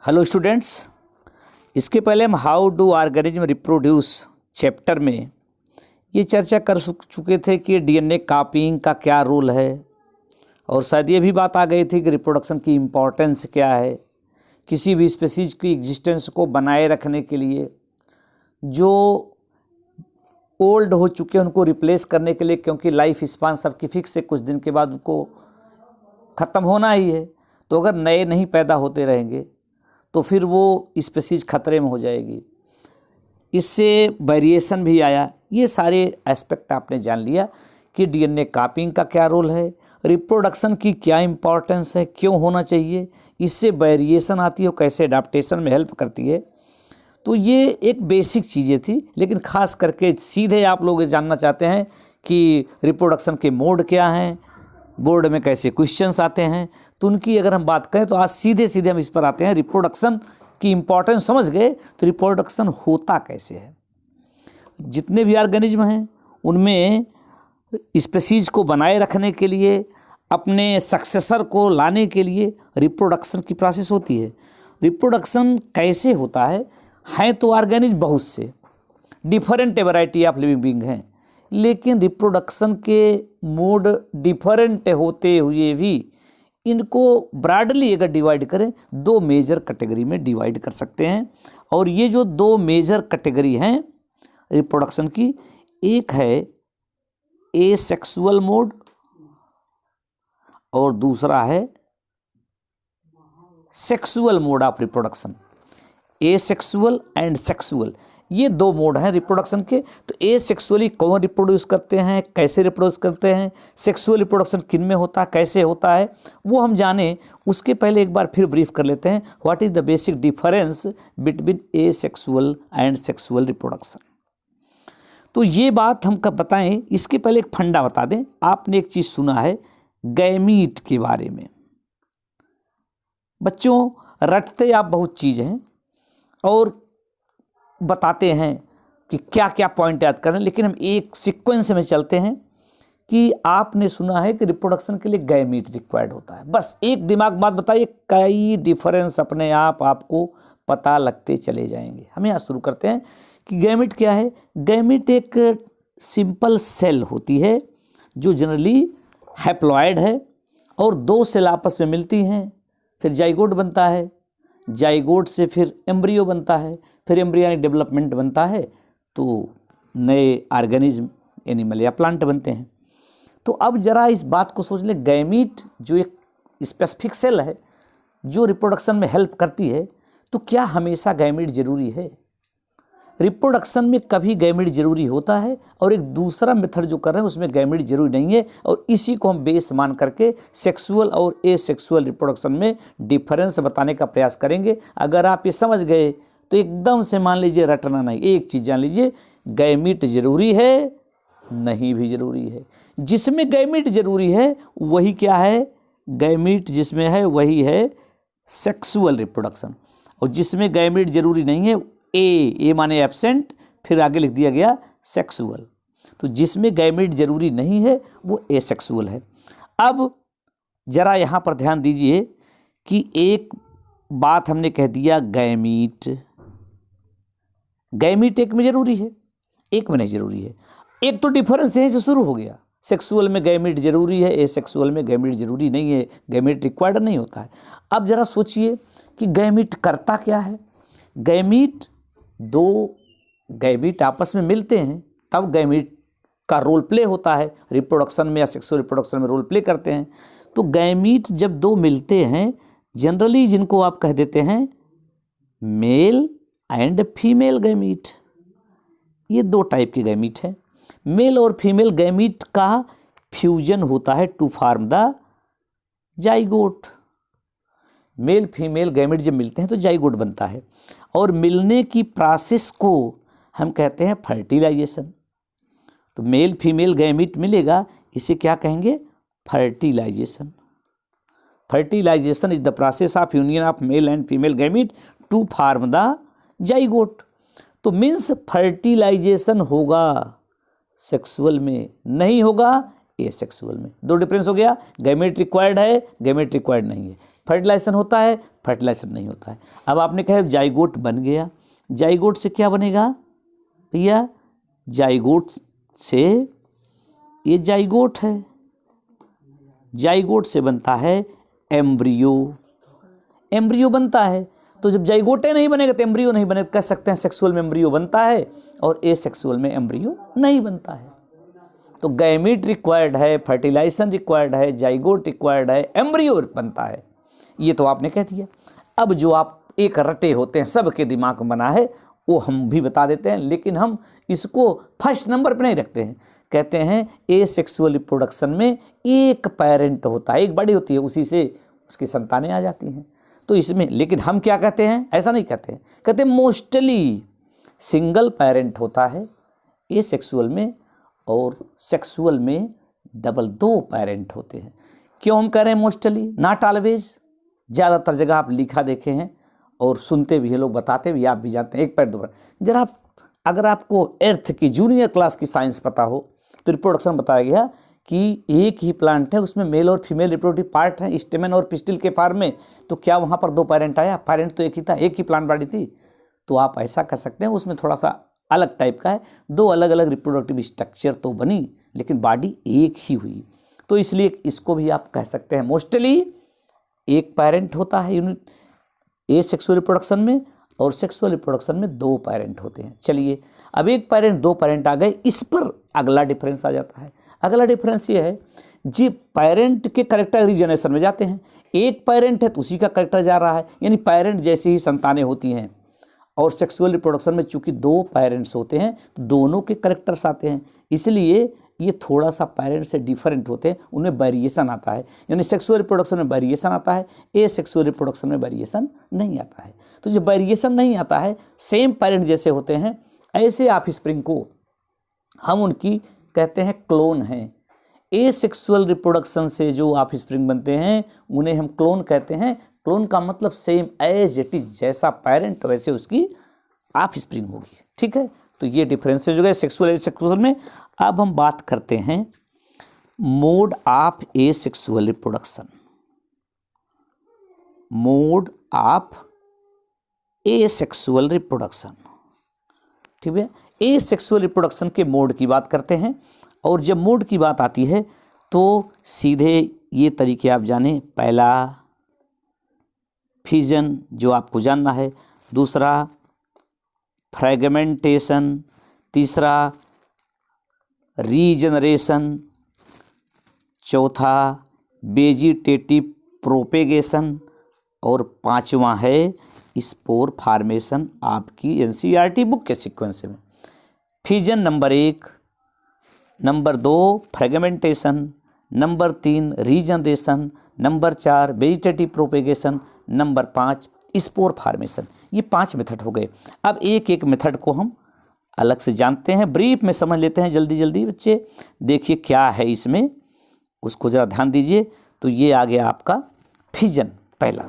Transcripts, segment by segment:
Hello students, इसके पहले हम how do organism reproduce chapter में ये चर्चा कर चुके थे कि डीएनए कॉपीइंग का क्या रोल है, और शायद ये भी बात आ गई थी कि रिप्रोडक्शन की इम्पोर्टेंस क्या है किसी भी स्पीसीज की एग्जिस्टेंस को बनाए रखने के लिए। जो ओल्ड हो चुके हैं उनको रिप्लेस करने के लिए, क्योंकि लाइफ स्पान सबकी फिक्स है, कुछ दिन के बाद उनको ख़त्म होना ही है। तो अगर नए नहीं पैदा होते रहेंगे तो फिर वो स्पीसीज खतरे में हो जाएगी। इससे वेरिएशन भी आया। ये सारे एस्पेक्ट आपने जान लिया कि डीएनए कॉपीइंग का क्या रोल है, रिप्रोडक्शन की क्या इंपॉर्टेंस है, क्यों होना चाहिए, इससे वेरिएशन आती है और कैसे अडाप्टेशन में हेल्प करती है। तो ये एक बेसिक चीज़ें थी, लेकिन ख़ास करके सीधे आप लोग जानना चाहते हैं कि रिप्रोडक्शन के मोड क्या हैं, बोर्ड में कैसे क्वेश्चंस आते हैं। तो उनकी अगर हम बात करें तो आज सीधे सीधे हम इस पर आते हैं। रिप्रोडक्शन की इम्पोर्टेंस समझ गए तो रिप्रोडक्शन होता कैसे है। जितने भी ऑर्गेनिज्म हैं उनमें स्पीसीज को बनाए रखने के लिए, अपने सक्सेसर को लाने के लिए रिप्रोडक्शन की प्रोसेस होती है। रिप्रोडक्शन कैसे होता है तो ऑर्गेनिज्म बहुत से different variety of living being हैं, लेकिन रिप्रोडक्शन के मोड डिफरेंट होते हुए भी इनको ब्रॉडली अगर डिवाइड करें दो मेजर कैटेगरी में डिवाइड कर सकते हैं। और ये जो दो मेजर कैटेगरी हैं रिप्रोडक्शन की, एक है एसेक्सुअल मोड और दूसरा है sexual mode of reproduction. Asexual and sexual, ये दो मोड हैं रिप्रोडक्शन के। तो एसेक्सुअली कौन रिप्रोड्यूस करते हैं, कैसे रिप्रोड्यूस करते हैं, सेक्सुअल रिप्रोडक्शन किन में होता है, कैसे होता है, वो हम जाने उसके पहले एक बार फिर ब्रीफ कर लेते हैं। What is the basic difference between asexual and sexual reproduction. तो ये बात हम कब बताएं, इसके पहले एक फंडा बता दें। आपने एक चीज़ सुना है गैमीट के बारे में। बच्चों, रटते आप बहुत चीज़ हैं और बताते हैं कि क्या क्या पॉइंट याद करना, लेकिन हम एक सीक्वेंस में चलते हैं कि आपने सुना है कि रिप्रोडक्शन के लिए गैमीट रिक्वायर्ड होता है। बस एक दिमाग बात बताइए, कई डिफरेंस अपने आप आपको पता लगते चले जाएंगे। हम यहाँ शुरू करते हैं कि गैमीट क्या है। गैमीट एक सिंपल सेल होती है जो जनरली हैप्लॉयड है और दो सेल आपस में मिलती हैं, फिर जाइगोट बनता है, जाइगोट से फिर एम्ब्रियो बनता है, फिर एम्ब्रियोनिक डेवलपमेंट बनता है, तो नए ऑर्गेनिज्म एनिमल या प्लांट बनते हैं। तो अब जरा इस बात को सोच लें, गैमीट जो एक स्पेसिफिक सेल है जो रिप्रोडक्शन में हेल्प करती है, तो क्या हमेशा गैमीट जरूरी है? रिप्रोडक्शन में कभी गैमीट जरूरी होता है और एक दूसरा मेथड जो कर रहे हैं उसमें गैमीट जरूरी नहीं है, और इसी को हम बेस मान करके सेक्सुअल और एसेक्सुअल रिप्रोडक्शन में डिफरेंस बताने का प्रयास करेंगे। अगर आप ये समझ गए तो एकदम से मान लीजिए रटना नहीं। एक चीज़ जान लीजिए, गैमीट जरूरी है, नहीं भी जरूरी है। जिसमें गैमीट जरूरी है वही क्या है, गैमीट जिसमें है वही है सेक्सुअल रिप्रोडक्शन, और जिसमें गैमीट जरूरी नहीं है, ए माने एब्सेंट, फिर आगे लिख दिया गया सेक्सुअल। तो जिसमें गैमीट जरूरी नहीं है वो एसेक्सुअल है। अब जरा यहाँ पर ध्यान दीजिए कि एक बात हमने कह दिया, गैमीट एक में जरूरी है, एक में नहीं जरूरी है। एक तो डिफरेंस यहीं से शुरू हो गया, सेक्सुअल में गैमीट जरूरी है, एसेक्सुअल में गैमीट जरूरी नहीं है, गैमीट रिक्वायर्ड नहीं होता है। अब जरा सोचिए कि गैमीट करता क्या है। गैमीट, दो गैमीट आपस में मिलते हैं तब गैमीट का रोल प्ले होता है। रिप्रोडक्शन में या सेक्सुअल रिप्रोडक्शन में रोल प्ले करते हैं। तो गैमीट जब दो मिलते हैं, जनरली जिनको आप कह देते हैं मेल एंड फीमेल गैमीट, ये दो टाइप के गैमीट हैं। मेल और फीमेल गैमीट का फ्यूजन होता है to form the zygote. Male female gamete जब मिलते हैं तो जाइगोट बनता है, और मिलने की प्रोसेस को हम कहते हैं फर्टिलाइजेशन। तो मेल फीमेल गैमीट मिलेगा, इसे क्या कहेंगे, fertilisation. Fertilisation is the process of union of male and female gamete to form the zygote. तो मीन्स फर्टिलाइजेशन होगा सेक्सुअल में, नहीं होगा एसेक्सुअल में। दो डिफरेंस हो गया, गैमेट रिक्वायर्ड है, गैमेट रिक्वायर्ड नहीं है। फर्टिलाइजेशन होता है, फर्टिलाइजेशन नहीं होता है। अब आपने कहा जाइगोट बन गया, जाइगोट से क्या बनेगा भैया, जाइगोट से, ये जाइगोट है, जाइगोट से बनता है एम्ब्रियो, एम्ब्रियो बनता है। तो जब जाइगोटे नहीं बनेगा तो एम्ब्रियो नहीं बनेगा, कह सकते हैं सेक्सुअल में एम्ब्रियो बनता है और एसेक्सुअल में एम्ब्रियो नहीं बनता है। तो गैमीट रिक्वायर्ड है, फर्टिलाइजेशन रिक्वायर्ड है, जाइगोट रिक्वायर्ड है, एम्ब्रियो बनता है। ये तो आपने कह दिया। अब जो आप एक रटे होते हैं, सबके दिमाग में बना है, वो हम भी बता देते हैं, लेकिन हम इसको फर्स्ट नंबर पर नहीं रखते हैं। कहते हैं एसेक्सुअल रिप्रोडक्शन में एक पेरेंट होता है, एक बड़ी होती है, उसी से उसकी संतानें आ जाती हैं। तो इसमें लेकिन हम क्या कहते हैं, ऐसा नहीं कहते हैं, कहते हैं मोस्टली सिंगल पेरेंट होता है एसेक्सुअल में, और सेक्सुअल में डबल, दो पेरेंट होते हैं। क्यों हम कह रहे हैं मोस्टली, नॉट ऑलवेज। ज़्यादातर जगह आप लिखा देखे हैं और सुनते भी हैं, लोग बताते भी, आप भी जानते हैं, एक पेरेंट दो पेरेंट। जरा अगर आपको एर्थ की जूनियर क्लास की साइंस पता हो तो रिप्रोडक्शन बताया गया कि एक ही प्लांट है, उसमें मेल और फीमेल रिप्रोडक्टिव पार्ट है, स्टेमन और पिस्टिल के फॉर्म में, तो क्या वहाँ पर दो पेरेंट आया? पेरेंट तो एक ही था, एक ही प्लांट बॉडी थी। तो आप ऐसा कर सकते हैं, उसमें थोड़ा सा अलग टाइप का है, दो अलग अलग रिप्रोडक्टिव स्ट्रक्चर तो बनी लेकिन बॉडी एक ही हुई। तो इसलिए इसको भी आप कह सकते हैं मोस्टली एक पेरेंट होता है यूनिट एसेक्सुअल रिप्रोडक्शन में, और सेक्सुअल रिप्रोडक्शन में दो पेरेंट होते हैं। चलिए अब एक पेरेंट दो पेरेंट आ गए, इस पर अगला डिफरेंस आ जाता है। अगला डिफरेंस ये है जी, पेरेंट के कैरेक्टर रीजनरेशन में जाते हैं। एक पेरेंट है तो उसी का कैरेक्टर जा रहा है, यानी पेरेंट जैसी ही संतानें होती हैं। और सेक्सुअल रिप्रोडक्शन में चूंकि दो पेरेंट्स होते हैं तो दोनों के कैरेक्टर्स आते हैं, इसलिए ये थोड़ा सा पेरेंट से डिफरेंट होते हैं, उनमें वेरिएशन आता है। यानी सेक्सुअल रिप्रोडक्शन में वेरिएशन आता है, एसेक्सुअल रिप्रोडक्शन में वेरिएशन नहीं आता है। तो जब वेरिएशन नहीं आता है, सेम पेरेंट जैसे होते हैं, ऐसे ऑफस्प्रिंग को हम उनकी कहते हैं क्लोन हैं। एसेक्सुअल रिप्रोडक्शन से जो ऑफस्प्रिंग बनते हैं उन्हें हम क्लोन कहते हैं। क्लोन का मतलब सेम एज इट इज, जैसा पेरेंट वैसे उसकी ऑफस्प्रिंग होगी। ठीक है, तो ये डिफरेंस हो गए सेक्सुअल एसेक्सुअल में। अब हम बात करते हैं mode of asexual reproduction. Mode of asexual reproduction, ठीक है। एसेक्सुअल रिप्रोडक्शन के मोड की बात करते हैं, और जब मोड की बात आती है तो सीधे ये तरीके आप जाने, पहला फिजन जो आपको जानना है, दूसरा फ्रैगमेंटेशन, तीसरा रीजनरेशन, चौथा वेजिटेटिव प्रोपेगेशन, और पांचवा है स्पोर फार्मेशन। आपकी एनसीईआरटी बुक के सीक्वेंस में fission number 1, number 2 fragmentation, number 3 regeneration, number 4 vegetative propagation, number 5 spore formation. ये 5 मेथड हो गए। अब एक एक मेथड को हम अलग से जानते हैं, ब्रीफ में समझ लेते हैं जल्दी जल्दी। बच्चे देखिए क्या है इसमें, उसको ज़रा ध्यान दीजिए। तो ये आ गया आपका फिजन पहला।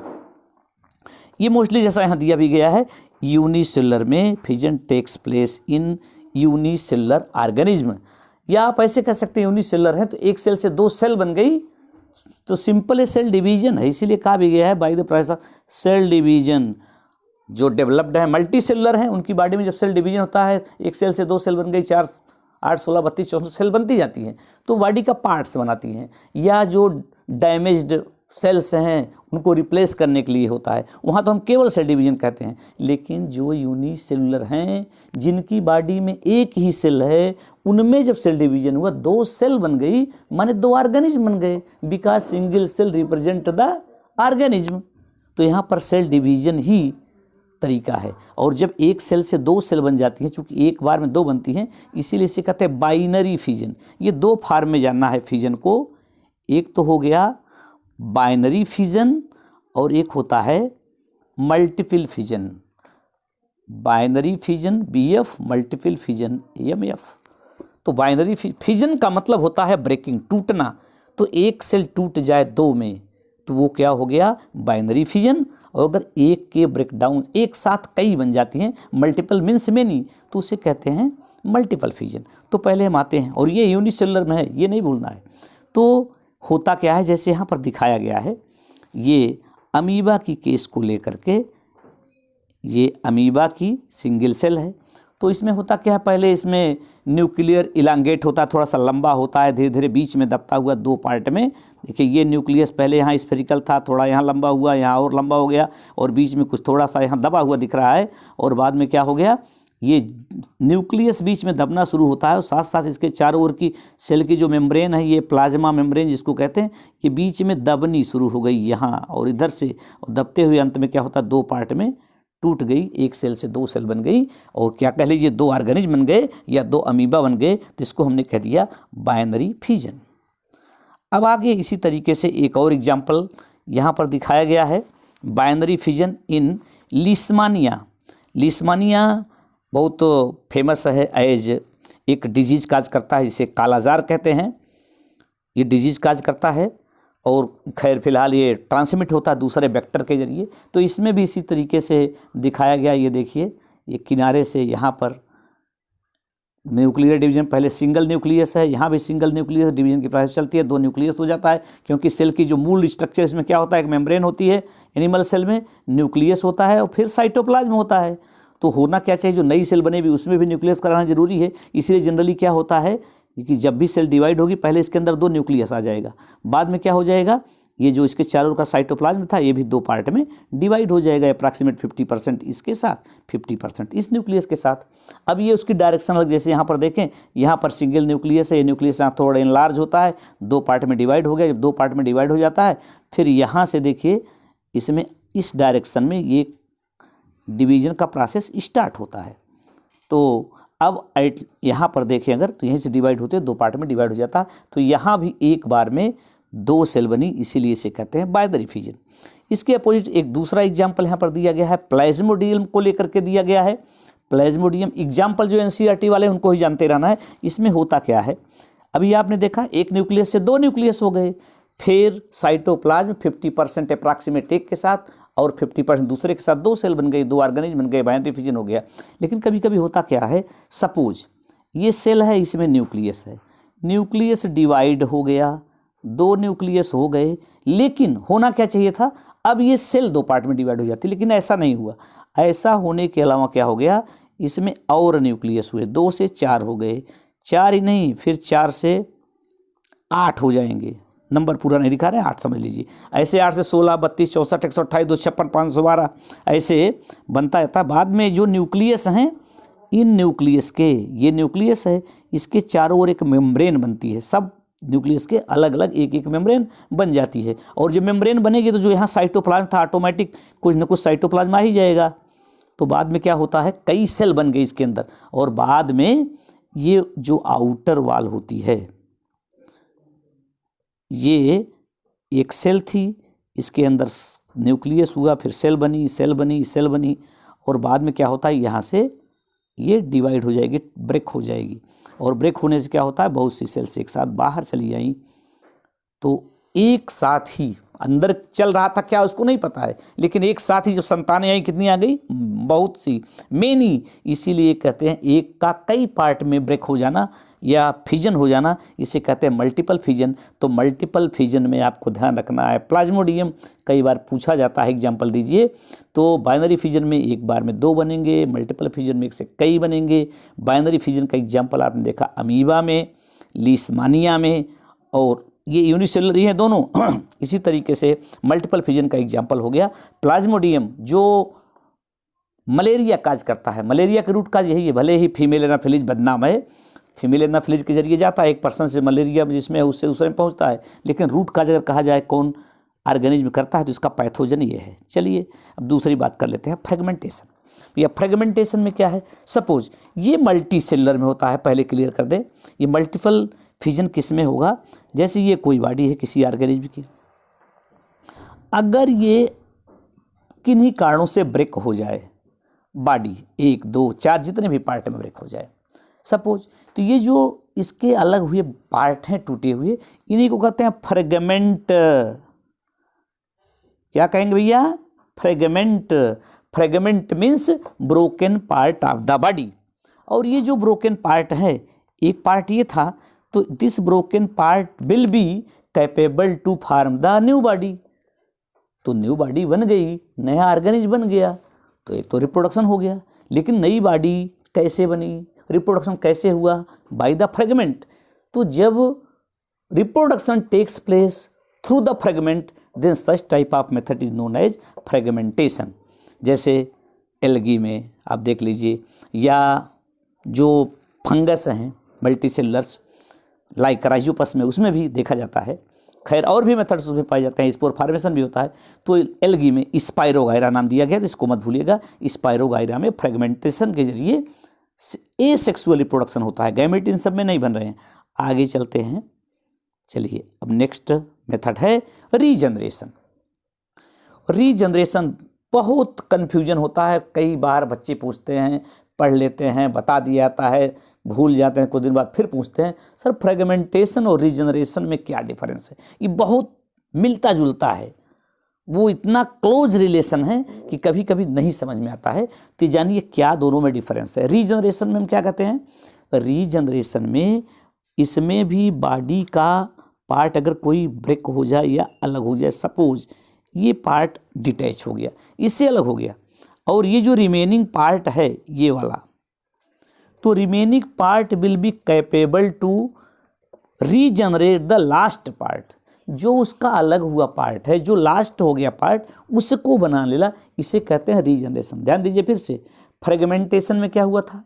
ये मोस्टली जैसा यहाँ दिया भी गया है, यूनिसेलुलर में fission takes place in unicellular organism, या आप ऐसे कह सकते हैं यूनिसेलुलर है तो एक सेल से दो सेल बन गई, तो सिंपल सेल डिवीजन है। इसीलिए कहा भी गया है by the process of cell division. जो डेवलप्ड है मल्टी सेलुलर हैं, उनकी बॉडी में जब सेल डिवीजन होता है, एक सेल से दो सेल बन गई, 4, 8, 16, 32, 64 सेल बनती जाती हैं, तो बॉडी का पार्ट्स बनाती हैं। या जो डैमेज्ड सेल्स हैं उनको रिप्लेस करने के लिए होता है, वहाँ तो हम केवल सेल डिवीजन कहते हैं। लेकिन जो यूनिसेलुलर हैं, जिनकी बॉडी में एक ही सेल है, उनमें जब सेल डिवीजन हुआ, 2 सेल बन गई, माने 2 ऑर्गेनिज्म बन गए, because single cell represent the organism. तो यहाँ पर सेल डिवीजन ही तरीका है। और जब एक सेल से 2 सेल बन जाती हैं, चूंकि एक बार में 2 बनती हैं, इसीलिए इसे कहते हैं बाइनरी फिजन। ये 2 फॉर्म में जानना है फिजन को। एक तो हो गया बाइनरी फिजन और एक होता है multiple fission. Binary fission BF, multiple fission MF। तो बाइनरी फिजन का मतलब होता है ब्रेकिंग, टूटना। तो एक सेल टूट जाए 2 में तो वो क्या हो गया, बाइनरी फिजन। और अगर एक के ब्रेकडाउन एक साथ कई बन जाती हैं, मल्टीपल मीन्स मेनी, तो उसे कहते हैं मल्टीपल फिजन। तो पहले हम आते हैं, और ये यूनिसेलुलर में है, ये नहीं भूलना है। तो होता क्या है, जैसे यहाँ पर दिखाया गया है, ये अमीबा की केस को लेकर के, ये अमीबा की सिंगल सेल है। तो इसमें होता क्या है, पहले इसमें न्यूक्लियर इलांगेट होता है, थोड़ा सा लंबा होता है, धीरे धीरे बीच में दबता हुआ दो पार्ट में। देखिए ये न्यूक्लियस पहले यहाँ स्फेरिकल था, थोड़ा यहाँ लंबा हुआ, यहाँ और लंबा हो गया, और बीच में कुछ थोड़ा सा यहाँ दबा हुआ दिख रहा है, और बाद में क्या हो गया, ये न्यूक्लियस बीच में दबना शुरू होता है, और साथ साथ इसके चारों ओर की सेल की जो मेम्ब्रेन है, ये प्लाज्मा मेम्ब्रेन जिसको कहते हैं, ये बीच में दबनी शुरू हो गई यहाँ और इधर से, और दबते हुए अंत में क्या होता है, दो पार्ट में टूट गई, एक सेल से दो सेल बन गई, और क्या कह लीजिए दो ऑर्गेनिज्म बन गए या दो अमीबा बन गए। तो इसको हमने कह दिया बाइनरी फिजन। अब आगे इसी तरीके से एक और एग्जाम्पल यहाँ पर दिखाया गया है, बाइनरी फिजन इन लीशमानिया। लीशमानिया बहुत फेमस है एज एक डिजीज काज करता है, जिसे कालाजार कहते हैं। ये डिजीज काज करता है, और खैर फिलहाल ये ट्रांसमिट होता है दूसरे वेक्टर के जरिए। तो इसमें भी इसी तरीके से दिखाया गया, ये देखिए, ये किनारे से यहाँ पर न्यूक्लियर डिवीजन, पहले सिंगल न्यूक्लियस है, यहाँ भी सिंगल न्यूक्लियस डिवीजन की प्रोसेस चलती है, दो न्यूक्लियस हो जाता है, क्योंकि सेल की जो मूल स्ट्रक्चर इसमें क्या होता है, एक मेम्ब्रेन होती है एनिमल सेल में, न्यूक्लियस होता है, और फिर साइटोप्लाज्म होता है। तो होना क्या चाहिए, जो नई सेल बने भी उसमें भी न्यूक्लियस कराना जरूरी है। इसलिए जनरली क्या होता है कि जब भी सेल डिवाइड होगी, पहले इसके अंदर दो न्यूक्लियस आ जाएगा, बाद में क्या हो जाएगा, ये जो इसके चारों ओर का साइटोप्लाज्म था, ये भी दो पार्ट में डिवाइड हो जाएगा, अप्रॉक्सीमेट 50% इसके साथ, 50% इस न्यूक्लियस के साथ। अब ये उसकी डायरेक्शन अलग, जैसे यहाँ पर देखें, यहाँ पर सिंगल न्यूक्लियस है, ये न्यूक्लियस यहाँ थोड़ा इनलार्ज होता है, दो पार्ट में डिवाइड हो गया। जब दो पार्ट में डिवाइड हो जाता है, फिर यहाँ से देखिए इसमें इस डायरेक्शन में ये डिवीजन का प्रोसेस स्टार्ट होता है। तो अब यहाँ पर देखें, अगर तो यहीं से डिवाइड होते दो पार्ट में डिवाइड हो जाता है, तो यहाँ भी एक बार में दो सेल बनी, इसीलिए इसे कहते हैं बाइनरी फिजन। इसके अपोजिट एक दूसरा एग्जाम्पल यहाँ पर दिया गया है, प्लाज्मोडियम को लेकर के दिया गया है। प्लाज्मोडियम एग्जाम्पल जो एनसीईआरटी वाले उनको ही जानते रहना है। इसमें होता क्या है, अभी आपने देखा एक न्यूक्लियस से दो न्यूक्लियस हो गए, फिर साइटोप्लाज्म 50% अप्रॉक्सीमेट एक के साथ और 50% दूसरे के साथ दो सेल बन गई, दो ऑर्गेनिज्म बन गए, बाइनरी फिजन हो गया। लेकिन कभी कभी होता क्या है, सपोज ये सेल है, इसमें न्यूक्लियस है, न्यूक्लियस डिवाइड हो गया, दो न्यूक्लियस हो गए, लेकिन होना क्या चाहिए था, अब ये सेल दो पार्ट में डिवाइड हो जाती, लेकिन ऐसा नहीं हुआ। ऐसा होने के अलावा क्या हो गया, इसमें और न्यूक्लियस हुए, दो से चार हो गए, चार ही नहीं, फिर 4 से 8 हो जाएंगे, नंबर पूरा नहीं दिखा रहे हैं, 8 समझ लीजिए। ऐसे 8 से 16, 32, 64, 128, 256, 512 ऐसे बनता रहता है। बाद में जो न्यूक्लियस हैं, इन न्यूक्लियस के, ये न्यूक्लियस है, इसके चारों ओर एक मेम्ब्रेन बनती है, सब न्यूक्लियस के अलग अलग एक एक मेम्ब्रेन बन जाती है। और जब मेम्ब्रेन बनेगी तो जो यहाँ साइटोप्लाज्म था, ऑटोमेटिक कुछ न कुछ साइटोप्लाज्म आ ही जाएगा। तो बाद में क्या होता है, कई सेल बन गई इसके अंदर, और बाद में ये जो आउटर वॉल होती है, ये एक सेल थी, इसके अंदर न्यूक्लियस हुआ, फिर सेल बनी, सेल बनी, सेल बनी, और बाद में क्या होता है, यहाँ से ये डिवाइड हो जाएगी, ब्रेक हो जाएगी, और ब्रेक होने से क्या होता है, बहुत सी सेल्स एक साथ बाहर चली आई। तो एक साथ ही अंदर चल रहा था क्या उसको नहीं पता है, लेकिन एक साथ ही जब संतानें आई, कितनी आ गई, बहुत सी, मेनी। इसीलिए कहते हैं एक का कई पार्ट में ब्रेक हो जाना या फिजन हो जाना, इसे कहते हैं मल्टीपल फिजन। तो मल्टीपल फिजन में आपको ध्यान रखना है, प्लाज्मोडियम कई बार पूछा जाता है, एग्जाम्पल दीजिए। तो बाइनरी फिजन में एक बार में दो बनेंगे, मल्टीपल फिजन में एक से कई बनेंगे। बाइनरी फिजन का एग्जाम्पल आपने देखा अमीबा में, लीशमानिया में, और ये यूनिसेलुलर ही हैं दोनों। इसी तरीके से मल्टीपल फिजन का एग्जाम्पल हो गया प्लाज्मोडियम, जो मलेरिया काज करता है। मलेरिया का रूट काज यही है, भले ही फीमेल एनाफिलीज बदनाम है, फीमेल एनाफिलीज के जरिए जाता है एक पर्सन से मलेरिया जिसमें है उससे दूसरे में पहुंचता है, लेकिन रूट काज अगर कहा जाए कौन ऑर्गेनिज्म करता है तो इसका पैथोजन ये है। चलिए अब दूसरी बात कर लेते हैं, फ्रेगमेंटेशन। या फ्रेगमेंटेशन में क्या है, सपोज ये मल्टी सेलुलर में होता है, पहले क्लियर कर दें, ये मल्टीपल फिजन किस में होगा, जैसे ये कोई बॉडी है किसी ऑर्गेनिज्म की, अगर ये किन्हीं कारणों से ब्रेक हो जाए, बॉडी 1, 2, 4 जितने भी पार्ट में ब्रेक हो जाए सपोज, तो ये जो इसके अलग हुए पार्ट हैं टूटे हुए, इन्हीं को कहते हैं फ्रेगमेंट। क्या कहेंगे भैया, fragment. Fragment means broken part of the body. और ये जो ब्रोकन पार्ट है, एक पार्ट ये था, तो this broken part will be capable to form the new body. तो न्यू बॉडी बन गई, नया ऑर्गेनिज्म बन गया, तो एक तो रिप्रोडक्शन हो गया। लेकिन नई बॉडी कैसे बनी, रिप्रोडक्शन कैसे हुआ? By the fragment. तो जब reproduction takes place through the fragment, then such type of method is known as fragmentation. जैसे एल्गी में आप देख लीजिए, या जो फंगस हैं मल्टीसेलुलर्स लाइक राइजोपस में, उसमें भी देखा जाता है। खैर और भी मेथड्स उसमें पाए जाते हैं, स्पोर फॉर्मेशन भी होता है। तो एल्गी में स्पाइरोगायरा नाम दिया गया, तो इसको मत भूलिएगा। स्पाइरोगायरा में फ्रेगमेंटेशन के जरिए एसेक्सुअल रिप्रोडक्शन होता है, गैमेट इन सब में नहीं बन रहे हैं। आगे चलते हैं, चलिए अब नेक्स्ट मेथड है रीजनरेशन। रीजनरेशन बहुत कन्फ्यूजन होता है, कई बार बच्चे पूछते हैं, पढ़ लेते हैं, बता दिया जाता है, भूल जाते हैं, कुछ दिन बाद फिर पूछते हैं सर फ्रेगमेंटेशन और रीजनरेशन में क्या डिफरेंस है। ये बहुत मिलता जुलता है, वो इतना क्लोज रिलेशन है कि कभी कभी नहीं समझ में आता है। तो जानिए क्या दोनों में डिफरेंस है। रीजनरेशन में हम क्या कहते हैं, रीजनरेशन में इसमें भी बॉडी का पार्ट अगर कोई ब्रेक हो जाए या अलग हो जाए, सपोज ये पार्ट डिटैच हो गया, इससे अलग हो गया, और ये जो रिमेनिंग पार्ट है ये वाला, तो remaining part will be capable to regenerate the last part. जो उसका अलग हुआ पार्ट है, जो लास्ट हो गया पार्ट, उसको बना लेना, इसे कहते हैं रीजनरेशन। ध्यान दीजिए फिर से, फ्रेगमेंटेशन में क्या हुआ था,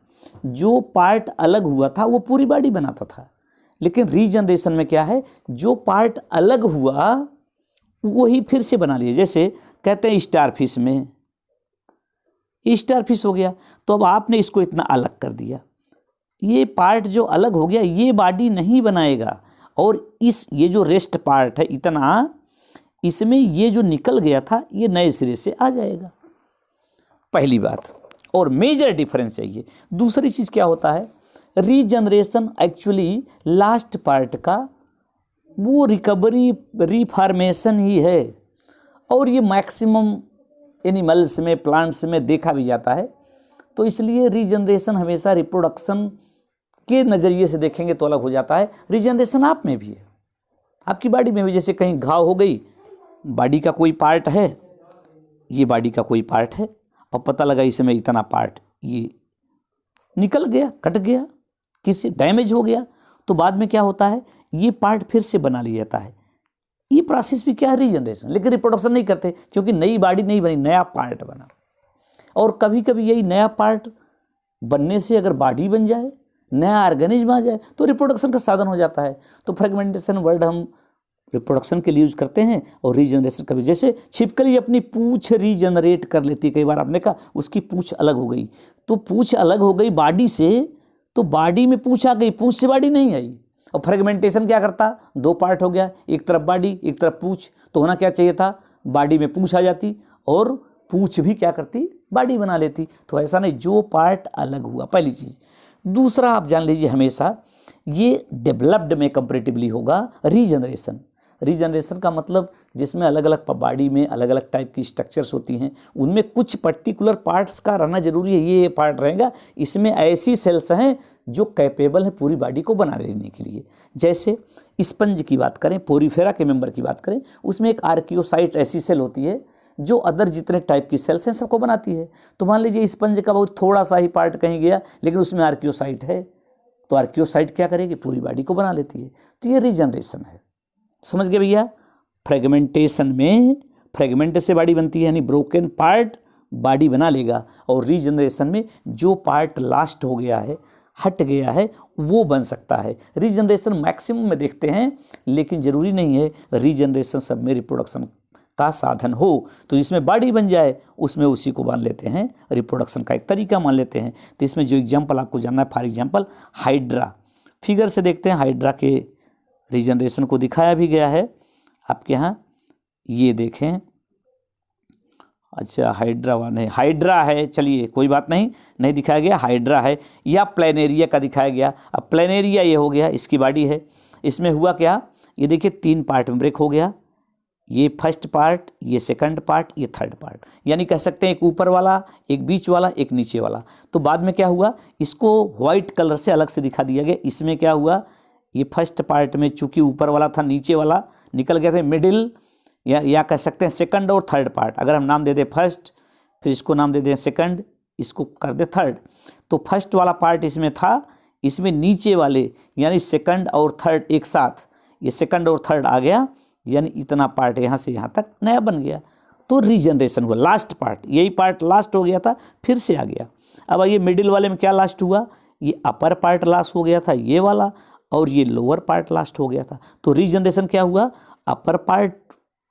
जो पार्ट अलग हुआ था वो पूरी बॉडी बनाता था। लेकिन रीजनरेशन में क्या है, जो पार्ट अलग हुआ वही फिर से बना लिया। जैसे कहते हैं स्टारफिश में, स्टारफिश हो गया, तो अब आपने इसको इतना अलग कर दिया, ये पार्ट जो अलग हो गया ये बॉडी नहीं बनाएगा, और ये जो रेस्ट पार्ट है इतना, इसमें ये जो निकल गया था ये नए सिरे से आ जाएगा। पहली बात, और मेजर डिफरेंस चाहिए। दूसरी चीज़ क्या होता है, रीजनरेशन एक्चुअली लास्ट पार्ट का वो रिकवरी रिफॉर्मेशन ही है, और ये मैक्सिमम एनिमल्स में, प्लांट्स में देखा भी जाता है। तो इसलिए रीजनरेशन हमेशा रिप्रोडक्शन के नज़रिए से देखेंगे तो अलग हो जाता है। रीजनरेशन आप में भी है, आपकी बॉडी में भी। जैसे कहीं घाव हो गई, बॉडी का कोई पार्ट है, ये बॉडी का कोई पार्ट है, और पता लगा इसमें इतना पार्ट ये निकल गया, कट गया, किसी डैमेज हो गया, तो बाद में क्या होता है, ये पार्ट फिर से बना लिया जाता है। ये प्रोसेस भी क्या है, रीजनरेशन। लेकिन रिप्रोडक्शन नहीं करते, क्योंकि नई बॉडी नहीं बनी, नया पार्ट बना। और कभी कभी यही नया पार्ट बनने से अगर बॉडी बन जाए, नया ऑर्गेनिज्म आ जाए, तो रिप्रोडक्शन का साधन हो जाता है। तो फ्रेगमेंटेशन वर्ड हम रिप्रोडक्शन के लिए यूज करते हैं, और रीजनरेशन कभी, जैसे छिपकली अपनी पूंछ रीजनरेट कर लेती है। कई बार आपने कहा उसकी पूंछ अलग हो गई, तो पूंछ अलग हो गई बॉडी से, तो बॉडी में पूंछ आ गई, पूंछ से बॉडी नहीं आई। और फ्रेगमेंटेशन क्या करता, दो पार्ट हो गया, एक तरफ बॉडी एक तरफ पूंछ, तो होना क्या चाहिए था, बॉडी में पूंछ आ जाती और पूंछ भी क्या करती, बॉडी बना लेती। तो ऐसा नहीं, जो पार्ट अलग हुआ, पहली चीज़। दूसरा आप जान लीजिए हमेशा, ये डेवलप्ड में कंपैरेटिवली होगा रीजनरेशन। रीजनरेशन का मतलब जिसमें अलग अलग बॉडी में अलग अलग टाइप की स्ट्रक्चर्स होती हैं, उनमें कुछ पर्टिकुलर पार्ट्स का रहना जरूरी है, ये पार्ट रहेगा। इसमें ऐसी सेल्स हैं जो कैपेबल हैं पूरी बॉडी को बना लेने के लिए। जैसे स्पंज की बात करें, पोरीफेरा के मेंबर की बात करें, उसमें एक आर्कियोसाइट ऐसी सेल होती है जो अदर जितने टाइप की सेल्स हैं सबको बनाती है। तो मान लीजिए स्पंज का बहुत थोड़ा सा ही पार्ट कहीं गया, लेकिन उसमें आर्कियोसाइट है, तो आर्कियोसाइट क्या करेगी, पूरी बॉडी को बना लेती है। तो ये रीजनरेशन है। समझ गए भैया। फ्रेगमेंटेशन में फ्रेगमेंट से बॉडी बनती है, यानी ब्रोकन पार्ट बॉडी बना लेगा, और रीजनरेशन में जो पार्ट लास्ट हो गया है, हट गया है, वो बन सकता है। रीजनरेशन मैक्सिमम में देखते हैं, लेकिन ज़रूरी नहीं है रीजनरेशन सब में रिप्रोडक्शन का साधन हो। तो जिसमें बॉडी बन जाए उसमें उसी को मान लेते हैं रिप्रोडक्शन का एक तरीका मान लेते हैं। तो इसमें जो एग्जाम्पल आपको जानना है, फॉर एग्जाम्पल हाइड्रा, फिगर से देखते हैं हाइड्रा के रीजनरेशन को दिखाया भी गया है आपके यहाँ, ये देखें। अच्छा हाइड्रा है, चलिए कोई बात नहीं, नहीं दिखाया गया, हाइड्रा है, या प्लेनेरिया का दिखाया गया। अब प्लेनेरिया ये हो गया, इसकी बॉडी है, इसमें हुआ क्या, ये देखिए 3 पार्ट में ब्रेक हो गया, ये फर्स्ट पार्ट, ये सेकंड पार्ट, ये थर्ड पार्ट, यानी कह सकते हैं एक ऊपर वाला, एक बीच वाला, एक नीचे वाला। तो बाद में क्या हुआ, इसको वाइट कलर से अलग से दिखा दिया गया। इसमें क्या हुआ, ये फर्स्ट पार्ट में चूंकि ऊपर वाला था, नीचे वाला निकल गया था, मिडिल या कह सकते हैं सेकंड और थर्ड पार्ट। अगर हम नाम दे दें फर्स्ट, फिर इसको नाम दे दें सेकंड, इसको कर दे थर्ड, तो फर्स्ट वाला पार्ट इसमें था, इसमें नीचे वाले यानी सेकंड और थर्ड एक साथ, ये सेकंड और थर्ड आ गया, यानी इतना पार्ट यहाँ से यहाँ तक नया बन गया, तो रीजनरेशन हुआ। लास्ट पार्ट, यही पार्ट लास्ट हो गया था, फिर से आ गया। अब ये मिडिल वाले में क्या लास्ट हुआ, ये अपर पार्ट लास्ट हो गया था ये वाला, और ये लोअर पार्ट लास्ट हो गया था। तो रीजनरेशन क्या हुआ, अपर पार्ट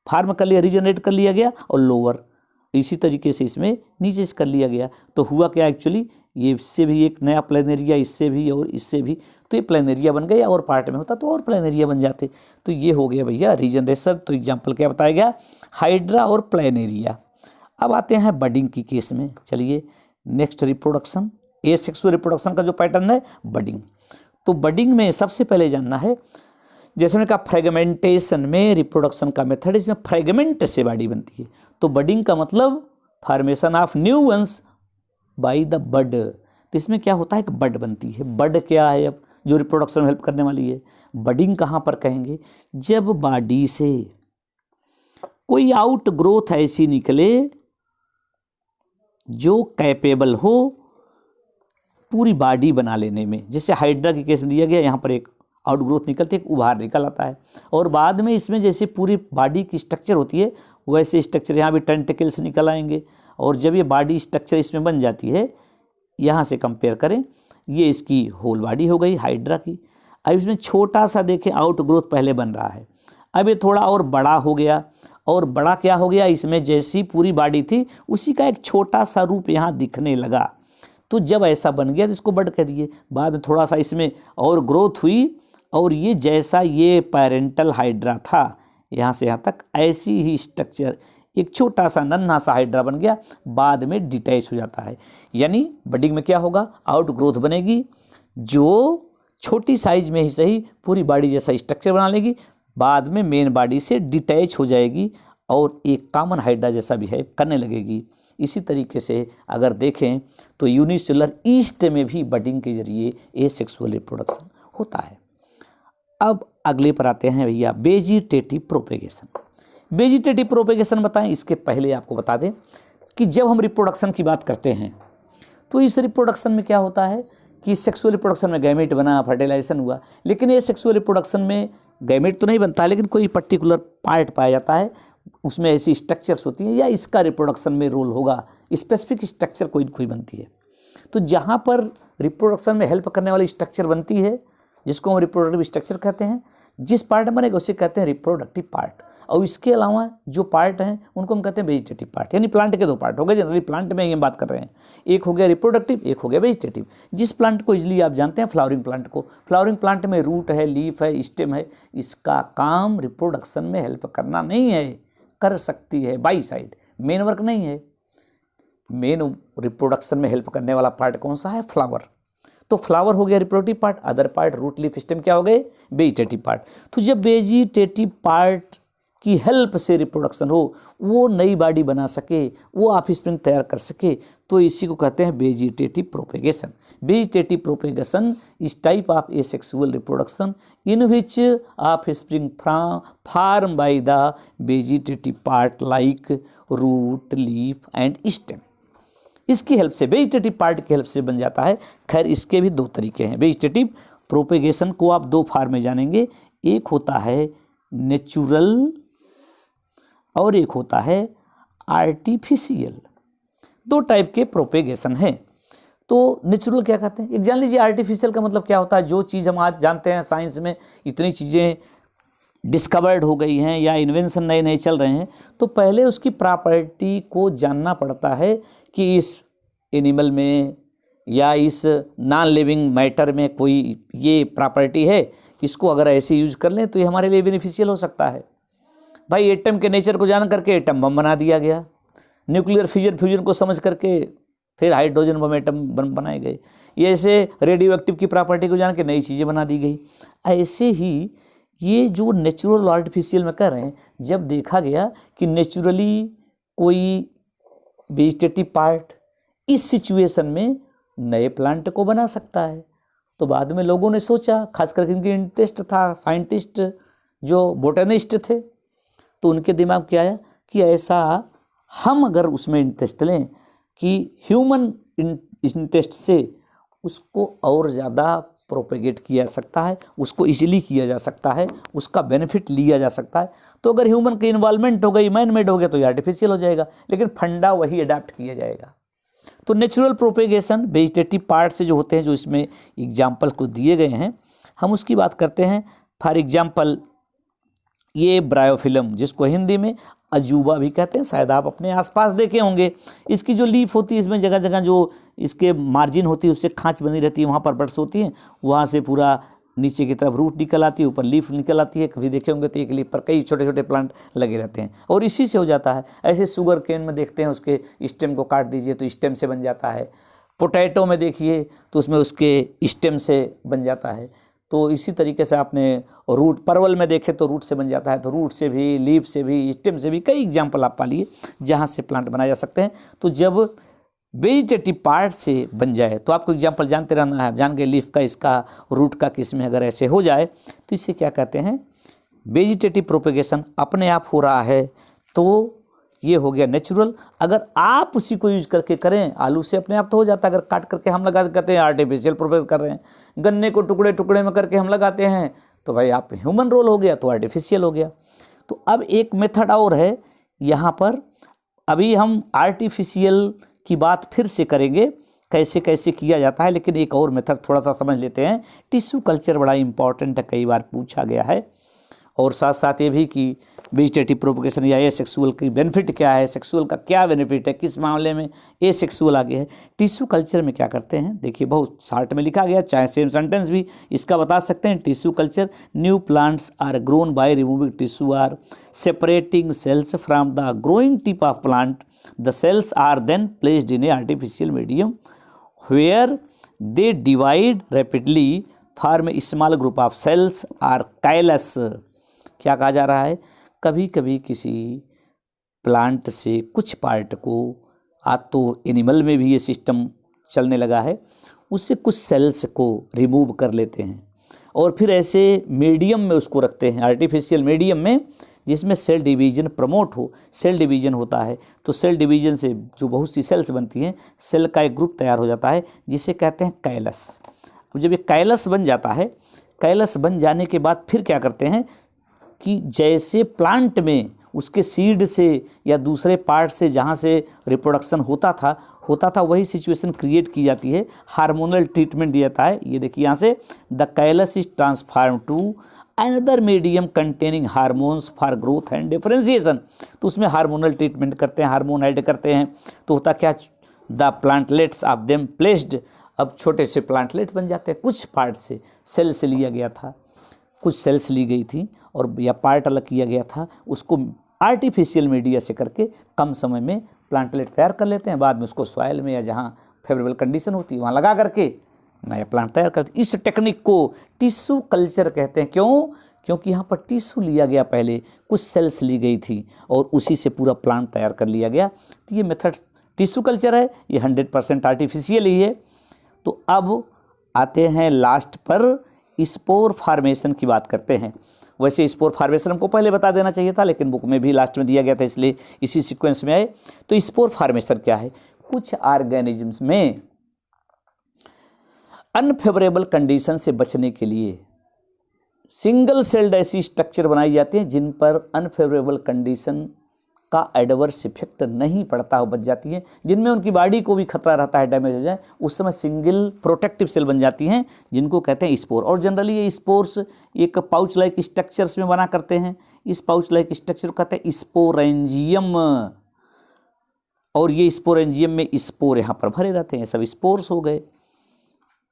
फार्म कर लिया, रीजनरेट कर लिया गया, और लोअर इसी तरीके से इसमें नीचे से कर लिया गया। तो हुआ क्या एक्चुअली, ये इससे भी एक नया प्लेनेरिया, इससे भी और इससे भी, तो ये प्लेनेरिया बन गया। और पार्ट में होता तो और प्लेनेरिया बन जाते। तो ये हो गया भैया रीजनरेशन। तो एग्जाम्पल क्या बताया गया, हाइड्रा और प्लेनेरिया। अब आते हैं बडिंग की केस में। चलिए नेक्स्ट, रिप्रोडक्शन, एसेक्सुअल रिप्रोडक्शन का जो पैटर्न है बडिंग। तो बडिंग में सबसे पहले जानना है, जैसे मैंने कहा फ्रेगमेंटेशन में रिप्रोडक्शन का मेथड, इसमें फ्रेगमेंट से बॉडी बनती है। तो बडिंग का मतलब formation of new ones by the bud. तो इसमें क्या होता है कि बड बनती है। बड क्या है, अब जो रिप्रोडक्शन में हेल्प करने वाली है। बडिंग कहाँ पर कहेंगे, जब बॉडी से कोई आउट ग्रोथ ऐसी निकले जो कैपेबल हो पूरी बॉडी बना लेने में। जैसे हाइड्रा के केस में दिया गया, यहाँ पर एक आउट ग्रोथ निकलती है, एक उभार निकल आता है, और बाद में इसमें जैसे पूरी बॉडी की स्ट्रक्चर होती है वैसे स्ट्रक्चर यहाँ भी टेंटिकल्स निकल आएंगे। और जब ये बॉडी स्ट्रक्चर इसमें बन जाती है, यहाँ से कंपेयर करें, ये इसकी होल बॉडी हो गई हाइड्रा की। अब इसमें छोटा सा देखें आउट ग्रोथ पहले बन रहा है, अब ये थोड़ा और बड़ा हो गया। और बड़ा क्या हो गया, इसमें जैसी पूरी बॉडी थी उसी का एक छोटा सा रूप यहाँ दिखने लगा। तो जब ऐसा बन गया तो इसको बड कह दिए। बाद में थोड़ा सा इसमें और ग्रोथ हुई, और ये जैसा ये पेरेंटल हाइड्रा था यहाँ से यहाँ तक, ऐसी ही स्ट्रक्चर एक छोटा सा नन्हा सा हाइड्रा बन गया, बाद में डिटैच हो जाता है। यानी बडिंग में क्या होगा, आउट ग्रोथ बनेगी जो छोटी साइज में ही सही पूरी बॉडी जैसा स्ट्रक्चर बना लेगी, बाद में मेन बॉडी से डिटैच हो जाएगी और एक कॉमन हाइड्रा जैसा बिहेव करने लगेगी। इसी तरीके से अगर देखें तो यूनिसेलुलर ईस्ट में भी बडिंग के जरिए एसेक्सुअल रिप्रोडक्शन होता है। अब अगले पर आते हैं भैया, वेजिटेटिव प्रोपेगेशन। वेजिटेटिव प्रोपेगेशन बताएं, इसके पहले आपको बता दें कि जब हम रिप्रोडक्शन की बात करते हैं तो इस रिप्रोडक्शन में क्या होता है कि सेक्सुअल रिप्रोडक्शन में गैमेट बना, फर्टिलाइजेशन हुआ, लेकिन ये सेक्सुअल रिप्रोडक्शन में गैमेट तो नहीं बनता, लेकिन कोई पर्टिकुलर पार्ट पाया जाता है, उसमें ऐसी स्ट्रक्चर्स होती हैं या इसका रिप्रोडक्शन में रोल होगा, स्पेसिफिक स्ट्रक्चर कोई कोई बनती है। तो जहाँ पर रिप्रोडक्शन में हेल्प करने वाली स्ट्रक्चर बनती है, जिसको हम रिप्रोडक्टिव स्ट्रक्चर कहते हैं, जिस पार्ट में बनेगा उसे कहते हैं रिप्रोडक्टिव पार्ट। और इसके अलावा जो पार्ट हैं उनको हम कहते हैं वेजिटेटिव पार्ट। यानी प्लांट के दो पार्ट हो गए, जनरली प्लांट में ही हम बात कर रहे हैं, एक हो गया रिप्रोडक्टिव, एक हो गया वेजिटेटिव। जिस प्लांट को इजली आप जानते हैं फ्लावरिंग प्लांट को, फ्लावरिंग प्लांट में रूट है, लीफ है, स्टेम है, इसका काम रिप्रोडक्शन में हेल्प करना नहीं है, कर सकती है बाई साइड, मेन वर्क नहीं है। मेन रिप्रोडक्शन में हेल्प करने वाला पार्ट कौन सा है, फ्लावर। तो फ्लावर हो गया reproductive part, other part root leaf stem क्या हो गए, वेजिटेटिव पार्ट। तो जब वेजिटेटिव पार्ट की हेल्प से रिप्रोडक्शन हो, वो नई बॉडी बना सके, वो ऑफस्प्रिंग तैयार कर सके, तो इसी को कहते हैं vegetative propagation. Vegetative propagation is type of asexual reproduction in which offspring form by the vegetative part like root, leaf and stem. इसकी हेल्प से, वेजिटेटिव पार्ट की हेल्प से बन जाता है। खैर इसके भी दो तरीके हैं। वेजिटेटिव प्रोपेगेशन को आप दो फॉर्म में जानेंगे, एक होता है नेचुरल और एक होता है आर्टिफिशियल। दो टाइप के प्रोपेगेशन हैं। तो नेचुरल क्या कहते हैं, एक जान लीजिए। आर्टिफिशियल का मतलब क्या होता है, जो चीज़ हम आज जानते हैं साइंस में इतनी चीज़ें डिस्कवर्ड हो गई हैं या इन्वेंशन नए नए चल रहे हैं, तो पहले उसकी प्रॉपर्टी को जानना पड़ता है कि इस एनिमल में या इस नॉन लिविंग मैटर में कोई ये प्रॉपर्टी है, इसको अगर ऐसे यूज कर लें तो ये हमारे लिए बेनिफिशियल हो सकता है। भाई एटम के नेचर को जान करके एटम बम बना दिया गया, न्यूक्लियर फ्यूजन को समझ करके फिर हाइड्रोजन बम एटम बम बनाए गए, ये ऐसे रेडियो एक्टिव की प्रॉपर्टी को जान के नई चीज़ें बना दी गई। ऐसे ही ये जो नेचुरल आर्टिफिशियल में कर रहे हैं, जब देखा गया कि नेचुरली कोई वेजिटेटिव पार्ट इस सिचुएशन में नए प्लांट को बना सकता है, तो बाद में लोगों ने सोचा, खास करके इनके इंटरेस्ट था, साइंटिस्ट जो बोटनिस्ट थे, तो उनके दिमाग में क्या आया कि ऐसा हम अगर उसमें इंटरेस्ट लें कि ह्यूमन इंटरेस्ट से उसको और ज़्यादा प्रोपेगेट किया जा सकता है, उसको इजीली किया जा सकता है, उसका बेनिफिट लिया जा सकता है। तो अगर ह्यूमन की इन्वॉल्वमेंट हो गई, मैन मेड हो गया, तो ये आर्टिफिशियल हो जाएगा, लेकिन फंडा वही अडाप्ट किया जाएगा। तो नेचुरल प्रोपेगेशन वेजिटेटिव पार्ट से जो होते हैं, जो इसमें एग्जाम्पल को दिए गए हैं, हम उसकी बात करते हैं। फॉर एग्जाम्पल ये ब्रायोफिलम, जिसको हिंदी में अजूबा भी कहते हैं, शायद आप अपने आसपास देखे होंगे। इसकी जो लीफ होती है, इसमें जगह जगह जो इसके मार्जिन होती है उससे खांच बनी रहती है, वहाँ पर बड्स होती हैं, वहाँ से पूरा नीचे की तरफ रूट निकल आती है, ऊपर लीफ निकल आती है। कभी देखे होंगे तो एक लीफ पर कई छोटे छोटे प्लांट लगे रहते हैं और इसी से हो जाता है। ऐसे शुगर केन में देखते हैं, उसके स्टेम को काट दीजिए तो स्टेम से बन जाता है। पोटैटो में देखिए तो उसमें उसके स्टेम से बन जाता है। तो इसी तरीके से आपने रूट, परवल में देखे तो रूट से बन जाता है, तो रूट से भी, लीफ से भी, स्टेम से भी, कई एग्जाम्पल आप पालिए जहाँ से प्लांट बनाए जा सकते हैं। तो जब वेजिटेटिव पार्ट से बन जाए तो आपको एग्जाम्पल जानते रहना है, जान गए लीफ का, इसका, रूट का, किस में अगर ऐसे हो जाए तो इसे क्या कहते हैं, वेजिटेटिव प्रोपेगेशन अपने आप हो रहा है। तो ये हो गया नेचुरल। अगर आप उसी को यूज करके करें, आलू से अपने आप तो हो जाता है, अगर काट करके हम लगा कहते हैं आर्टिफिशियल प्रोपेग कर रहे हैं। गन्ने को टुकड़े टुकड़े में करके हम लगाते हैं तो भाई आप ह्यूमन रोल हो गया, तो आर्टिफिशियल हो गया। तो अब एक मेथड और है यहाँ पर, अभी हम आर्टिफिशियल की बात फिर से करेंगे, कैसे कैसे किया जाता है, लेकिन एक और मेथड थोड़ा सा समझ लेते हैं। टिश्यू कल्चर बड़ा इंपॉर्टेंट है, कई बार पूछा गया है। और साथ साथ ये भी कि वेजिटेटिव प्रोपेगेशन या एसेक्सुअल की बेनिफिट क्या है, सेक्सुअल का क्या बेनिफिट है, किस मामले में एसेक्सुअल आगे है। टिश्यू कल्चर में क्या करते हैं, देखिए बहुत शार्ट में लिखा गया, चाहे सेम सेंटेंस भी इसका बता सकते हैं। Tissue culture, new plants are grown by removing tissue or separating cells from the growing tip of plant. The cells are then placed in a artificial medium where they divide rapidly form a small group of cells or callus. क्या कहा जा रहा है, कभी कभी किसी plant से कुछ पार्ट को, आज तो एनिमल में भी ये सिस्टम चलने लगा है, उससे कुछ सेल्स को रिमूव कर लेते हैं और फिर ऐसे मीडियम में उसको रखते हैं, आर्टिफिशियल मीडियम में, जिसमें सेल डिवीजन प्रमोट हो। सेल डिवीजन होता है तो सेल डिवीजन से जो बहुत सी सेल्स बनती हैं, सेल का एक ग्रुप तैयार हो जाता है जिसे कहते हैं काइलस। अब जब ये काइलस बन जाता है, काइलस बन जाने के बाद फिर क्या करते हैं कि जैसे प्लांट में उसके सीड से या दूसरे पार्ट से जहाँ से रिप्रोडक्शन होता था वही सिचुएशन क्रिएट की जाती है, हार्मोनल ट्रीटमेंट दिया जाता है। ये देखिए यहाँ से, the callus is transform to another medium containing hormones for growth and differentiation. तो उसमें हार्मोनल ट्रीटमेंट करते हैं, हार्मोन ऐड करते हैं, तो होता क्या, the plantlets of them placed, अब छोटे से प्लांटलेट बन जाते हैं। कुछ पार्ट से, सेल से लिया गया था, कुछ सेल्स ली गई थी और या पार्ट अलग किया गया था, उसको आर्टिफिशियल मीडिया से करके कम समय में प्लांटलेट तैयार कर लेते हैं। बाद में उसको सॉइल में या जहाँ फेवरेबल कंडीशन होती है वहाँ लगा करके नया प्लांट तैयार करते हैं। इस टेक्निक को टिश्यू कल्चर कहते हैं। क्यों? क्योंकि यहाँ पर टिश्यू लिया गया, पहले कुछ सेल्स ली गई थी और उसी से पूरा प्लांट तैयार कर लिया गया। तो ये मेथड टिश्यू कल्चर है, ये 100% आर्टिफिशियल ही है। तो अब आते हैं लास्ट पर, स्पोर फार्मेशन की बात करते हैं। वैसे स्पोर फार्मेशन हमको पहले बता देना चाहिए था, लेकिन बुक में भी लास्ट में दिया गया था, इसलिए इसी सीक्वेंस में आए। तो स्पोर फार्मेशन क्या है, कुछ ऑर्गेनिजम्स में अनफेवरेबल कंडीशन से बचने के लिए सिंगल सेल्ड ऐसी स्ट्रक्चर बनाई जाती है जिन पर अनफेवरेबल कंडीशन का एडवर्स इफेक्ट नहीं पड़ता हो, बच जाती है, जिनमें उनकी बॉडी को भी खतरा रहता है डैमेज हो जाए, उस समय सिंगल प्रोटेक्टिव सेल बन जाती हैं, जिनको कहते हैं स्पोर। और जनरली ये स्पोर्स एक पाउच लाइक स्ट्रक्चर्स में बना करते हैं। इस पाउच लाइक स्ट्रक्चर को कहते हैं स्पोरेंजियम, और ये स्पोरेंजियम में स्पोर यहाँ पर भरे रहते हैं, सब स्पोर्स हो गए।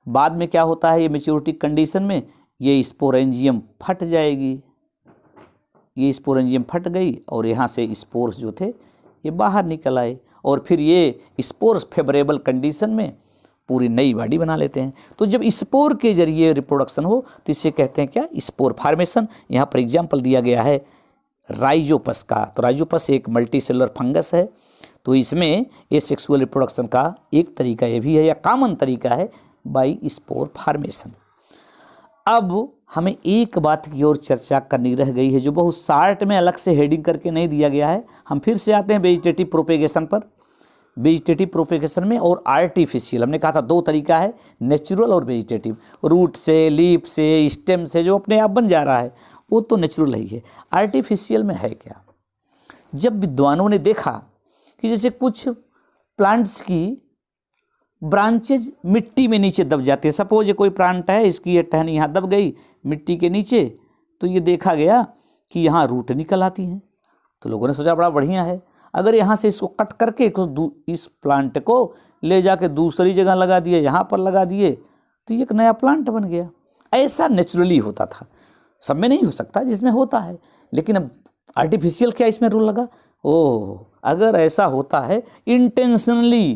बाद में क्या होता है, ये मैच्योरिटी कंडीशन में ये स्पोरेंजियम फट जाएगी, ये स्पोरेंजियम फट गई और यहाँ से स्पोर्स जो थे ये बाहर निकल आए, और फिर ये स्पोर्स फेवरेबल कंडीशन में पूरी नई बॉडी बना लेते हैं। तो जब स्पोर के जरिए रिप्रोडक्शन हो तो इसे कहते हैं क्या, स्पोर फार्मेशन। यहाँ पर एग्जाम्पल दिया गया है राइजोपस का। तो राइजोपस एक मल्टी सेलुलर फंगस है, तो इसमें ये सेक्सुअल रिप्रोडक्शन का एक तरीका ये भी है या कॉमन तरीका है बाई स्पोर फार्मेशन। अब हमें एक बात की ओर चर्चा करनी रह गई है, जो बहुत शार्ट में अलग से हेडिंग करके नहीं दिया गया है। हम फिर से आते हैं वेजिटेटिव प्रोपेगेशन पर। वेजिटेटिव प्रोपेगेशन में और आर्टिफिशियल, हमने कहा था दो तरीका है, नेचुरल और वेजिटेटिव। रूट से, लीफ से, स्टेम से जो अपने आप बन जा रहा है वो तो नेचुरल ही है। आर्टिफिशियल में है क्या? जब विद्वानों ने देखा कि जैसे कुछ प्लांट्स की ब्रांचेज मिट्टी में नीचे दब जाती है, सपोज ये कोई प्लांट है, इसकी ये टहनी यहाँ दब गई मिट्टी के नीचे, तो ये देखा गया कि यहाँ रूट निकल आती हैं। तो लोगों ने सोचा बड़ा बढ़िया है, अगर यहाँ से इसको कट करके इस प्लांट को ले जाके दूसरी जगह लगा दिए, यहाँ पर लगा दिए, तो ये एक नया प्लांट बन गया। ऐसा नेचुरली होता था, सब में नहीं हो सकता, जिसमें होता है। लेकिन अब आर्टिफिशियल क्या इसमें रूल लगा? ओह, अगर ऐसा होता है इंटेंशनली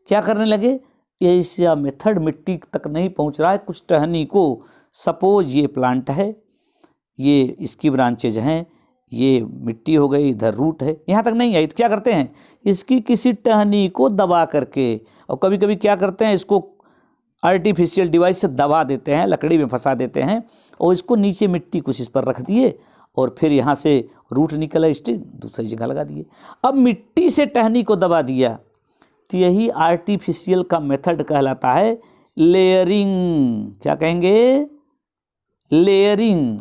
क्या करने लगे, ये ऐसा मेथड मिट्टी तक नहीं पहुंच रहा है, कुछ टहनी को, सपोज ये प्लांट है, ये इसकी ब्रांचेज हैं, ये मिट्टी हो गई, इधर रूट है, यहाँ तक नहीं आई, तो क्या करते हैं, इसकी किसी टहनी को दबा करके, और कभी कभी क्या करते हैं, इसको आर्टिफिशियल डिवाइस से दबा देते हैं, लकड़ी में फंसा देते हैं, और इसको नीचे मिट्टी कुछ इस पर रख दिए, और फिर यहाँ से रूट निकला, स्टिक दूसरी जगह लगा दिए। अब मिट्टी से टहनी को दबा दिया, तो यही आर्टिफिशियल का मेथड कहलाता है लेयरिंग। क्या कहेंगे? लेयरिंग।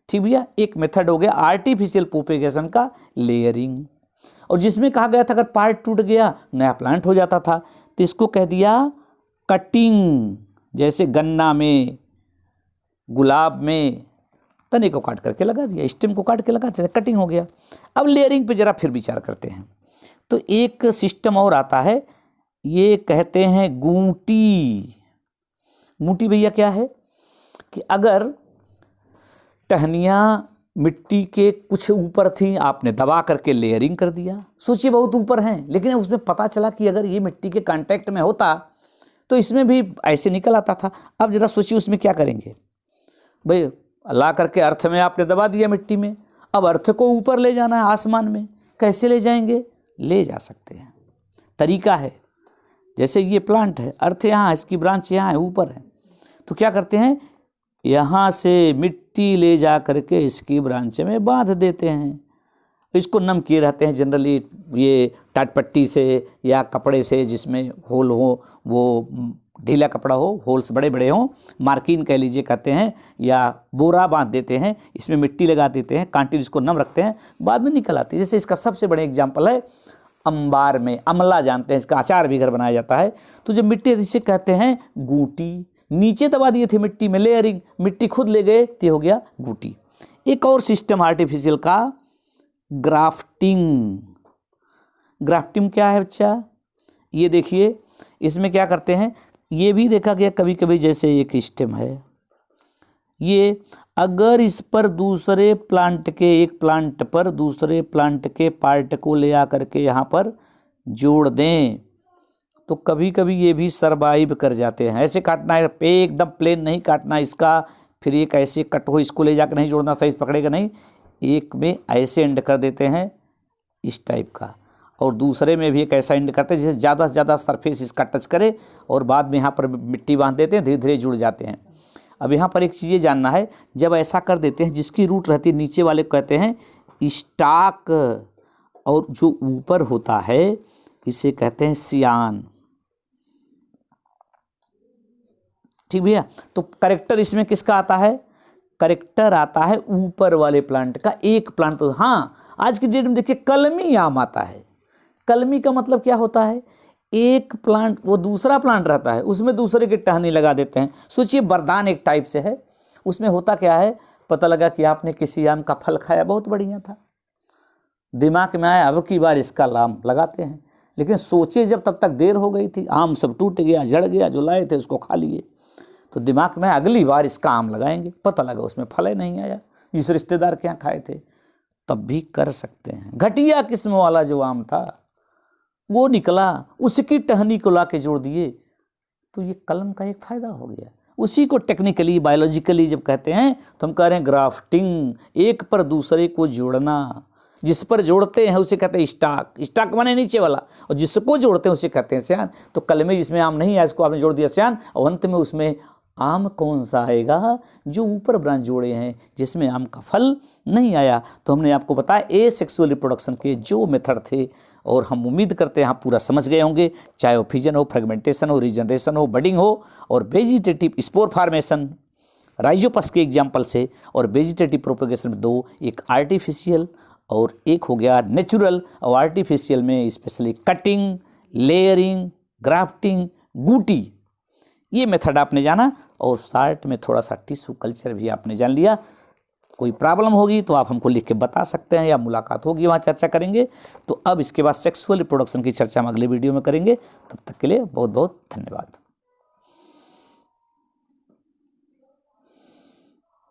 ठीक भैया, एक मेथड हो गया आर्टिफिशियल प्रोपेगेशन का, लेयरिंग। और जिसमें कहा गया था अगर पार्ट टूट गया नया प्लांट हो जाता था, तो इसको कह दिया कटिंग। जैसे गन्ना में, गुलाब में तने को काट करके लगा दिया, स्टेम को काट के लगा दिया, कटिंग हो गया। अब लेयरिंग पे जरा फिर विचार करते हैं। तो एक सिस्टम और आता है, ये कहते हैं गूंटी। गूंटी भैया क्या है कि अगर टहनियाँ मिट्टी के कुछ ऊपर थी, आपने दबा करके लेयरिंग कर दिया, सोचिए बहुत ऊपर हैं, लेकिन उसमें पता चला कि अगर ये मिट्टी के कांटेक्ट में होता तो इसमें भी ऐसे निकल आता था। अब जरा सोचिए उसमें क्या करेंगे भाई, ला करके अर्थ में आपने दबा दिया मिट्टी में, अब अर्थ को ऊपर ले जाना है आसमान में, कैसे ले जाएंगे? ले जा सकते हैं, तरीका है। जैसे ये प्लांट है, अर्थ यहाँ, इसकी ब्रांच यहाँ है, ऊपर है, तो क्या करते हैं, यहाँ से मिट्टी ले जा करके इसकी ब्रांच में बांध देते हैं। इसको नम किए रहते हैं जनरली, ये टाटपट्टी से या कपड़े से जिसमें होल हो, वो ढीला कपड़ा हो, होल्स बड़े बड़े हों, मार्किन कह लीजिए कहते हैं, या बोरा बांध देते हैं, इसमें मिट्टी लगा देते हैं, कांटी इसको नम रखते हैं, बाद में निकल आती है। जैसे इसका सबसे बड़ा एग्जाम्पल है अंबार में, अमला जानते हैं, इसका अचार भी घर बनाया जाता है। तो जब मिट्टी, जिसे कहते हैं गूटी, नीचे दबा दिए थे मिट्टी में, लेयरिंग, मिट्टी खुद ले गए, तो हो गया गूटी। एक और सिस्टम आर्टिफिशियल का, ग्राफ्टिंग। ग्राफ्टिंग क्या है बच्चा? ये देखिए, इसमें क्या करते हैं, ये भी देखा गया कभी कभी, जैसे एक स्टेम है, ये अगर इस पर दूसरे प्लांट के, एक प्लांट पर दूसरे प्लांट के पार्ट को ले आकर के यहाँ पर जोड़ दें, तो कभी कभी ये भी सरवाइव कर जाते हैं। ऐसे काटना है, पे एकदम प्लेन नहीं काटना इसका, फिर एक ऐसे कट हो, इसको ले जाकर नहीं जोड़ना, सही पकड़ेगा नहीं, एक में ऐसे एंड कर देते हैं इस टाइप का, और दूसरे में भी एक ऐसा एंड करते हैं जिससे ज़्यादा से ज़्यादा सरफेस इसका टच करे, और बाद में यहाँ पर मिट्टी बांध देते हैं, धीरे धीरे जुड़ जाते हैं। अब यहाँ पर एक चीज़ जानना है, जब ऐसा कर देते हैं, जिसकी रूट रहती है नीचे वाले कहते हैं स्टाक, और जो ऊपर होता है इसे कहते हैं सियान। ठीक भैया, तो करेक्टर इसमें किसका आता है? करेक्टर आता है ऊपर वाले प्लांट का, एक प्लांट। हाँ, आज की डेट में देखिए कलमी आम आता है। कलमी का मतलब क्या होता है, एक प्लांट, वो दूसरा प्लांट रहता है, उसमें दूसरे की टहनी लगा देते हैं। सोचिए बरदान एक टाइप से है, उसमें होता क्या है, पता लगा कि आपने किसी आम का फल खाया, बहुत बढ़िया था, दिमाग में आया अब की बार इसका लाम लगाते हैं, लेकिन सोचे जब तब तक देर हो गई थी, आम सब टूट गया, झड़ गया, जो लाए थे उसको खा लिए, तो दिमाग में अगली बार इसका आम लगाएंगे, पता लगा उसमें फल ही नहीं आया, जिस रिश्तेदार के यहाँ खाए थे। तब भी कर सकते हैं। घटिया किस्म वाला जो आम था वो निकला, उसकी टहनी को ला के जोड़ दिए, तो ये कलम का एक फ़ायदा हो गया। उसी को टेक्निकली, बायोलॉजिकली जब कहते हैं तो हम कह रहे हैं ग्राफ्टिंग, एक पर दूसरे को जोड़ना। जिस पर जोड़ते हैं उसे कहते हैं स्टाक, स्टाक माने नीचे वाला, और जिसको जोड़ते हैं उसे कहते हैं सियान। तो कलमे जिसमें आम नहीं है, इसको आपने जोड़ दिया सियान, और अंत में उसमें आम कौन सा आएगा जो ऊपर ब्रांच जोड़े हैं जिसमें आम का फल नहीं आया। तो हमने आपको बताया एसेक्सुअल रिप्रोडक्शन के जो मेथड थे, और हम उम्मीद करते हैं आप पूरा समझ गए होंगे, चाहे वो फिजन हो, फ्रेगमेंटेशन हो, रीजनरेशन हो, बडिंग हो, और वेजिटेटिव स्पोर फार्मेशन राइजोपस के एग्जाम्पल से, और वेजिटेटिव प्रोपेगेशन में दो, एक आर्टिफिशियल और एक हो गया नेचुरल। और आर्टिफिशियल में स्पेशली कटिंग, लेयरिंग, ग्राफ्टिंग, गूटी, ये मेथड आपने जाना, और शार्ट में थोड़ा सा टिश्यू कल्चर भी आपने जान लिया। कोई प्रॉब्लम होगी तो आप हमको लिख के बता सकते हैं, या मुलाकात होगी वहाँ चर्चा करेंगे। तो अब इसके बाद सेक्सुअल रिप्रोडक्शन की चर्चा हम अगले वीडियो में करेंगे। तब तक के लिए बहुत बहुत धन्यवाद।